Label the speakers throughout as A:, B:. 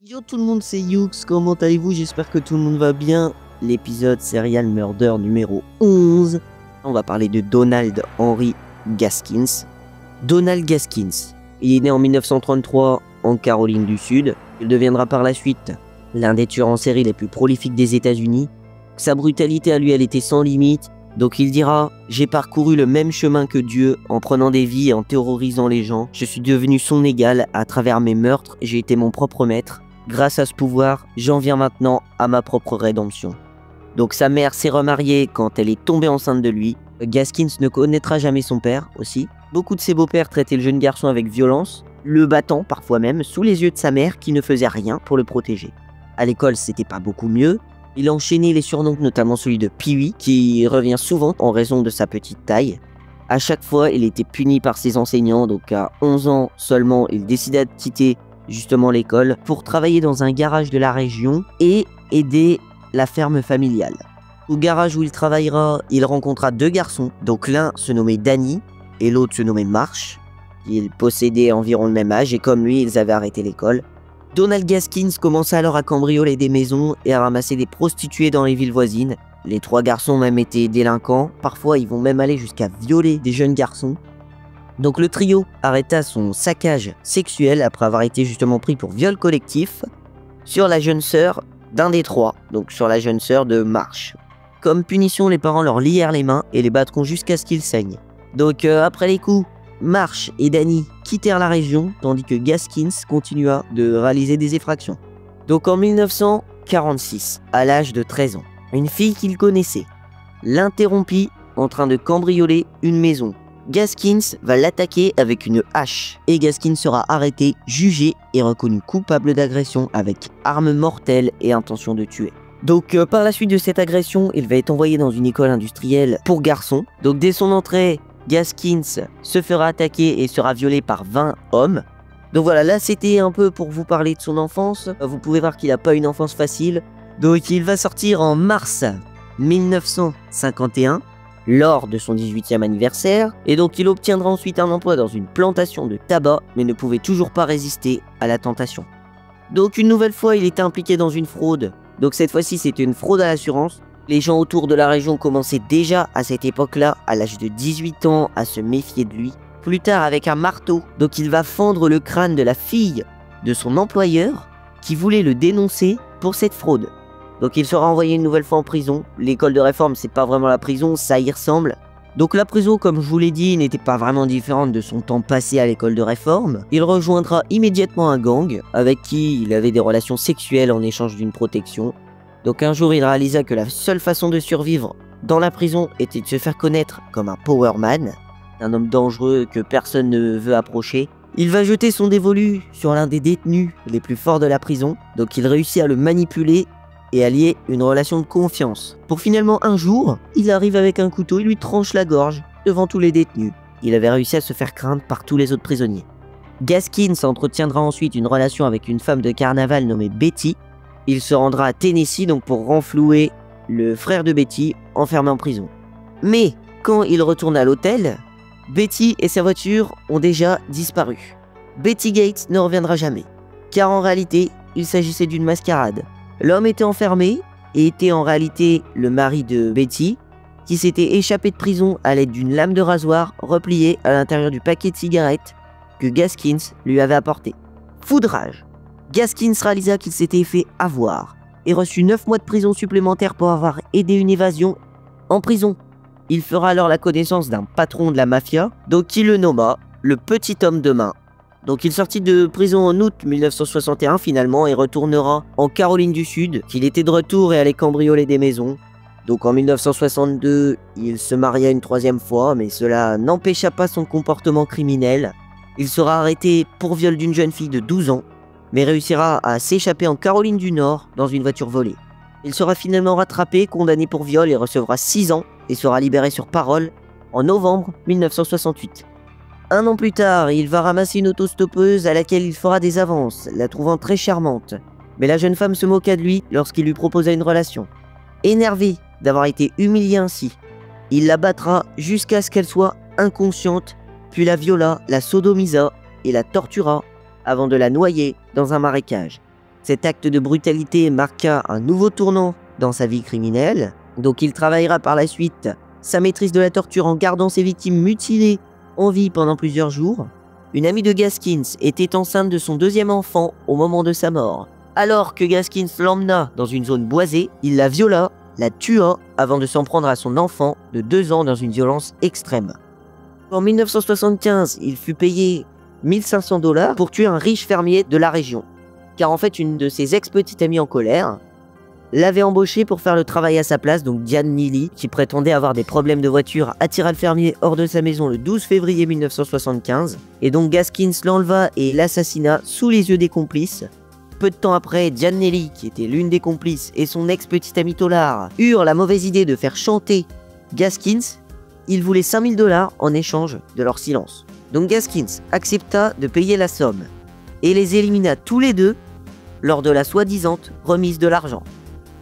A: Yo tout le monde, c'est Yux, comment allez-vous? J'espère que tout le monde va bien. L'épisode Serial Murder numéro 11. On va parler de Donald Henry Gaskins. Donald Gaskins, il est né en 1933 en Caroline du Sud. Il deviendra par la suite l'un des tueurs en série les plus prolifiques des États-Unis. Sa brutalité à lui, elle était sans limite. Donc il dira « J'ai parcouru le même chemin que Dieu en prenant des vies et en terrorisant les gens. Je suis devenu son égal à travers mes meurtres. J'ai été mon propre maître. Grâce à ce pouvoir, j'en viens maintenant à ma propre rédemption. » Donc sa mère s'est remariée quand elle est tombée enceinte de lui. Gaskins ne connaîtra jamais son père aussi. Beaucoup de ses beaux-pères traitaient le jeune garçon avec violence, le battant parfois même sous les yeux de sa mère qui ne faisait rien pour le protéger. À l'école, c'était pas beaucoup mieux. Il a enchaîné les surnoms, notamment celui de Pee-wee, qui revient souvent en raison de sa petite taille. À chaque fois, il était puni par ses enseignants, donc à 11 ans seulement, il décida de quitter justement l'école pour travailler dans un garage de la région et aider la ferme familiale. Au garage où il travaillera, il rencontra deux garçons, donc l'un se nommait Danny et l'autre se nommait Marsh. Ils possédaient environ le même âge et comme lui, ils avaient arrêté l'école. Donald Gaskins commença alors à cambrioler des maisons et à ramasser des prostituées dans les villes voisines. Les trois garçons même étaient délinquants, parfois ils vont même aller jusqu'à violer des jeunes garçons. Donc le trio arrêta son saccage sexuel après avoir été justement pris pour viol collectif sur la jeune sœur d'un des trois, donc sur la jeune sœur de Marsh. Comme punition, les parents leur lièrent les mains et les battront jusqu'à ce qu'ils saignent. Donc après les coups, Marsh et Danny quittèrent la région, tandis que Gaskins continua de réaliser des effractions. Donc en 1946, à l'âge de 13 ans, une fille qu'il connaissait l'interrompit en train de cambrioler une maison. Gaskins va l'attaquer avec une hache, et Gaskins sera arrêté, jugé et reconnu coupable d'agression avec arme mortelle et intention de tuer. Donc par la suite de cette agression, il va être envoyé dans une école industrielle pour garçons. Donc dès son entrée, Gaskins se fera attaquer et sera violé par 20 hommes. Donc voilà, là c'était un peu pour vous parler de son enfance. Vous pouvez voir qu'il n'a pas une enfance facile. Donc il va sortir en mars 1951, lors de son 18e anniversaire. Et donc il obtiendra ensuite un emploi dans une plantation de tabac, mais ne pouvait toujours pas résister à la tentation. Donc une nouvelle fois, il était impliqué dans une fraude. Donc cette fois-ci, c'était une fraude à l'assurance. Les gens autour de la région commençaient déjà à cette époque-là, à l'âge de 18 ans, à se méfier de lui. Plus tard, avec un marteau, donc il va fendre le crâne de la fille de son employeur qui voulait le dénoncer pour cette fraude. Donc il sera envoyé une nouvelle fois en prison. L'école de réforme, c'est pas vraiment la prison, ça y ressemble. Donc la prison, comme je vous l'ai dit, n'était pas vraiment différente de son temps passé à l'école de réforme. Il rejoindra immédiatement un gang avec qui il avait des relations sexuelles en échange d'une protection. Donc un jour, il réalisa que la seule façon de survivre dans la prison était de se faire connaître comme un power man, un homme dangereux que personne ne veut approcher. Il va jeter son dévolu sur l'un des détenus les plus forts de la prison, donc il réussit à le manipuler et à lier une relation de confiance. Pour finalement un jour, il arrive avec un couteau et lui tranche la gorge devant tous les détenus. Il avait réussi à se faire craindre par tous les autres prisonniers. Gaskins entretiendra ensuite une relation avec une femme de carnaval nommée Betty. Il se rendra à Tennessee donc pour renflouer le frère de Betty enfermé en prison. Mais quand il retourne à l'hôtel, Betty et sa voiture ont déjà disparu. Betty Gates ne reviendra jamais, car en réalité, il s'agissait d'une mascarade. L'homme était enfermé et était en réalité le mari de Betty, qui s'était échappé de prison à l'aide d'une lame de rasoir repliée à l'intérieur du paquet de cigarettes que Gaskins lui avait apporté. Fou de rage, Gaskins réalisa qu'il s'était fait avoir et reçut 9 mois de prison supplémentaires pour avoir aidé une évasion en prison. Il fera alors la connaissance d'un patron de la mafia, donc qui le nomma le petit homme de main. Donc il sortit de prison en août 1961 finalement et retournera en Caroline du Sud. Il était de retour et allait cambrioler des maisons. Donc en 1962, il se maria une 3e fois, mais cela n'empêcha pas son comportement criminel. Il sera arrêté pour viol d'une jeune fille de 12 ans, mais réussira à s'échapper en Caroline du Nord dans une voiture volée. Il sera finalement rattrapé, condamné pour viol et recevra 6 ans et sera libéré sur parole en novembre 1968. Un an plus tard, il va ramasser une autostoppeuse à laquelle il fera des avances, la trouvant très charmante. Mais la jeune femme se moqua de lui lorsqu'il lui proposa une relation. Énervé d'avoir été humilié ainsi, il la battra jusqu'à ce qu'elle soit inconsciente, puis la viola, la sodomisa et la tortura avant de la noyer dans un marécage. Cet acte de brutalité marqua un nouveau tournant dans sa vie criminelle. Donc il travaillera par la suite sa maîtrise de la torture en gardant ses victimes mutilées en vie pendant plusieurs jours. Une amie de Gaskins était enceinte de son deuxième enfant au moment de sa mort. Alors que Gaskins l'emmena dans une zone boisée, il la viola, la tua avant de s'en prendre à son enfant de 2 ans dans une violence extrême. En 1975, il fut payé 1500 $ pour tuer un riche fermier de la région. Car en fait, une de ses ex-petites amies en colère l'avait embauché pour faire le travail à sa place, donc Diane Neely, qui prétendait avoir des problèmes de voiture, attira le fermier hors de sa maison le 12 février 1975. Et donc Gaskins l'enleva et l'assassina sous les yeux des complices. Peu de temps après, Diane Neely, qui était l'une des complices, et son ex-petite amie Tolar eurent la mauvaise idée de faire chanter Gaskins. Ils voulaient 5000 $ en échange de leur silence. Donc Gaskins accepta de payer la somme et les élimina tous les deux lors de la soi-disant remise de l'argent.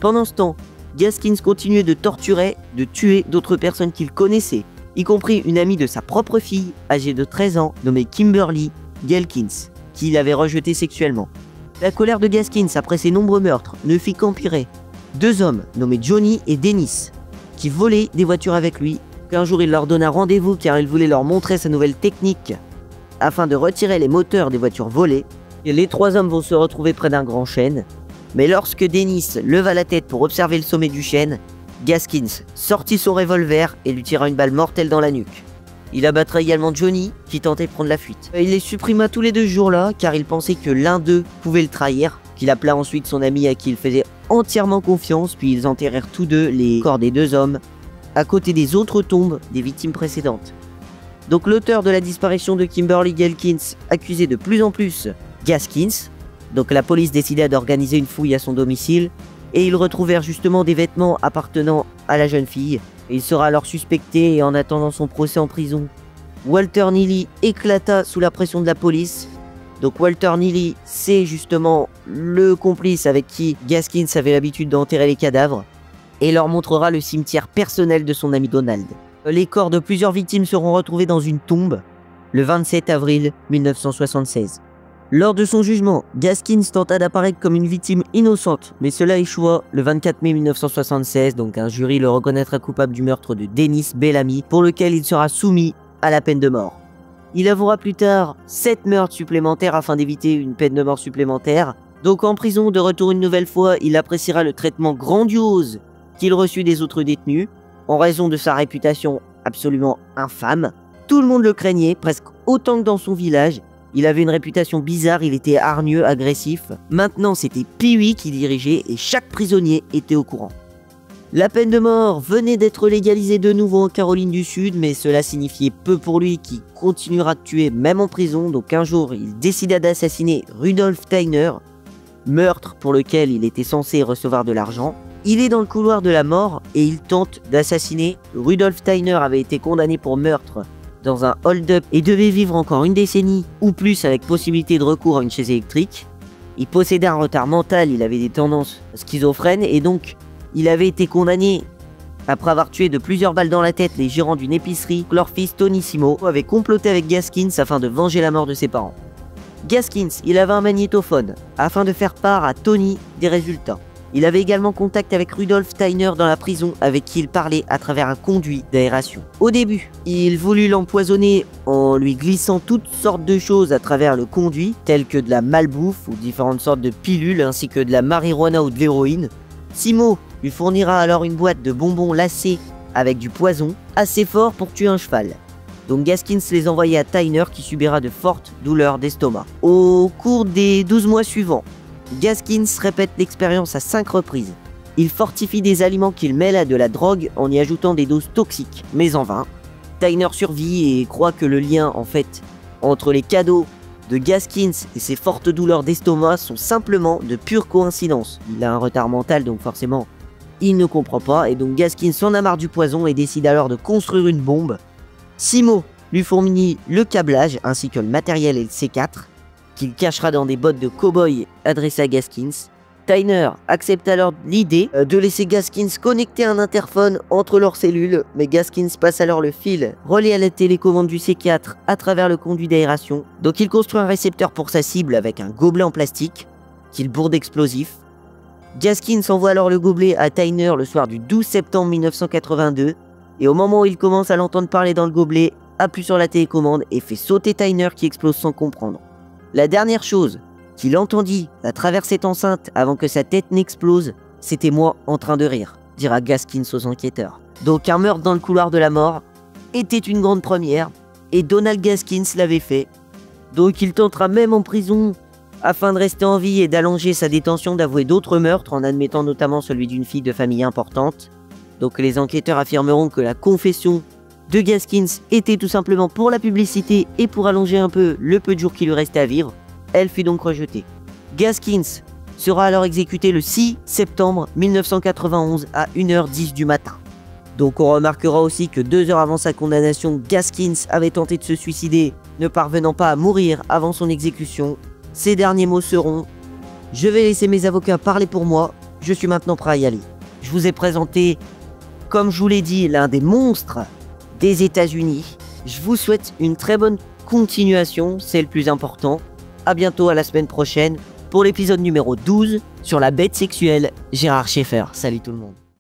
A: Pendant ce temps, Gaskins continuait de torturer, de tuer d'autres personnes qu'il connaissait, y compris une amie de sa propre fille, âgée de 13 ans, nommée Kimberly Gelkins, qu'il avait rejetée sexuellement. La colère de Gaskins après ses nombreux meurtres ne fit qu'empirer. 2 hommes, nommés Johnny et Dennis, qui volaient des voitures avec lui, qu'un jour il leur donna rendez-vous car il voulait leur montrer sa nouvelle technique afin de retirer les moteurs des voitures volées. Et les 3 hommes vont se retrouver près d'un grand chêne. Mais lorsque Dennis leva la tête pour observer le sommet du chêne, Gaskins sortit son revolver et lui tira une balle mortelle dans la nuque. Il abattra également Johnny, qui tentait de prendre la fuite. Il les supprima tous les 2 jours-là, car il pensait que l'un d'eux pouvait le trahir, qu'il appela ensuite son ami à qui il faisait entièrement confiance, puis ils enterrèrent tous deux les corps des 2 hommes, à côté des autres tombes des victimes précédentes. Donc l'auteur de la disparition de Kimberly Gelkins accusait de plus en plus Gaskins. Donc la police décida d'organiser une fouille à son domicile, et ils retrouvèrent justement des vêtements appartenant à la jeune fille. Il sera alors suspecté et en attendant son procès en prison, Walter Neely éclata sous la pression de la police. Donc Walter Neely, c'est justement le complice avec qui Gaskins avait l'habitude d'enterrer les cadavres, et leur montrera le cimetière personnel de son ami Donald. Les corps de plusieurs victimes seront retrouvés dans une tombe le 27 avril 1976. Lors de son jugement, Gaskins tenta d'apparaître comme une victime innocente, mais cela échoua le 24 mai 1976, donc un jury le reconnaîtra coupable du meurtre de Dennis Bellamy, pour lequel il sera soumis à la peine de mort. Il avouera plus tard 7 meurtres supplémentaires afin d'éviter une peine de mort supplémentaire. Donc en prison, de retour une nouvelle fois, il appréciera le traitement grandiose qu'il reçut des autres détenus, en raison de sa réputation absolument infâme. Tout le monde le craignait, presque autant que dans son village. Il avait une réputation bizarre, il était hargneux, agressif. Maintenant, c'était Pee-wee qui dirigeait et chaque prisonnier était au courant. La peine de mort venait d'être légalisée de nouveau en Caroline du Sud, mais cela signifiait peu pour lui qui continuera de tuer même en prison. Donc un jour, il décida d'assassiner Rudolf Tyner, meurtre pour lequel il était censé recevoir de l'argent. Il est dans le couloir de la mort et il tente d'assassiner. Rudolf Tyner avait été condamné pour meurtre dans un hold-up et devait vivre encore une décennie ou plus avec possibilité de recours à une chaise électrique. Il possédait un retard mental, il avait des tendances schizophrènes et donc il avait été condamné après avoir tué de plusieurs balles dans la tête les gérants d'une épicerie. Leur fils Tony Simo avait comploté avec Gaskins afin de venger la mort de ses parents. Gaskins, il avait un magnétophone afin de faire part à Tony des résultats. Il avait également contact avec Rudolf Tyner dans la prison avec qui il parlait à travers un conduit d'aération. Au début, il voulut l'empoisonner en lui glissant toutes sortes de choses à travers le conduit, telles que de la malbouffe ou différentes sortes de pilules ainsi que de la marijuana ou de l'héroïne. Simo lui fournira alors une boîte de bonbons lacés avec du poison, assez fort pour tuer un cheval. Donc Gaskins les envoyait à Tyner qui subira de fortes douleurs d'estomac. Au cours des 12 mois suivants, Gaskins répète l'expérience à 5 reprises. Il fortifie des aliments qu'il mêle à de la drogue en y ajoutant des doses toxiques, mais en vain. Tyner survit et croit que le lien, en fait, entre les cadeaux de Gaskins et ses fortes douleurs d'estomac sont simplement de pure coïncidence. Il a un retard mental, donc forcément, il ne comprend pas, et donc Gaskins en a marre du poison et décide alors de construire une bombe. Simo lui fournit le câblage ainsi que le matériel et le C4, qu'il cachera dans des bottes de cow-boy adressées à Gaskins. Tyner accepte alors l'idée de laisser Gaskins connecter un interphone entre leurs cellules, mais Gaskins passe alors le fil relié à la télécommande du C4 à travers le conduit d'aération. Donc il construit un récepteur pour sa cible avec un gobelet en plastique. qu'il bourre d'explosifs. Gaskins envoie alors le gobelet à Tyner le soir du 12 septembre 1982, et au moment où il commence à l'entendre parler dans le gobelet, appuie sur la télécommande et fait sauter Tyner qui explose sans comprendre. La dernière chose qu'il entendit à travers cette enceinte avant que sa tête n'explose, c'était moi en train de rire, dira Gaskins aux enquêteurs. Donc un meurtre dans le couloir de la mort était une grande première, et Donald Gaskins l'avait fait. Donc il tentera même en prison, afin de rester en vie et d'allonger sa détention, d'avouer d'autres meurtres, en admettant notamment celui d'une fille de famille importante. Donc les enquêteurs affirmeront que la confession de Gaskins était tout simplement pour la publicité et pour allonger un peu le peu de jours qui lui restait à vivre. Elle fut donc rejetée. Gaskins sera alors exécuté le 6 septembre 1991 à 1h10 du matin. Donc on remarquera aussi que 2 heures avant sa condamnation, Gaskins avait tenté de se suicider, ne parvenant pas à mourir avant son exécution. Ses derniers mots seront « Je vais laisser mes avocats parler pour moi, je suis maintenant prêt à y aller ». Je vous ai présenté, comme je vous l'ai dit, l'un des monstres des États-Unis. Je vous souhaite une très bonne continuation, c'est le plus important. A bientôt, à la semaine prochaine, pour l'épisode numéro 12 sur la bête sexuelle Gérard Schaeffer. Salut tout le monde.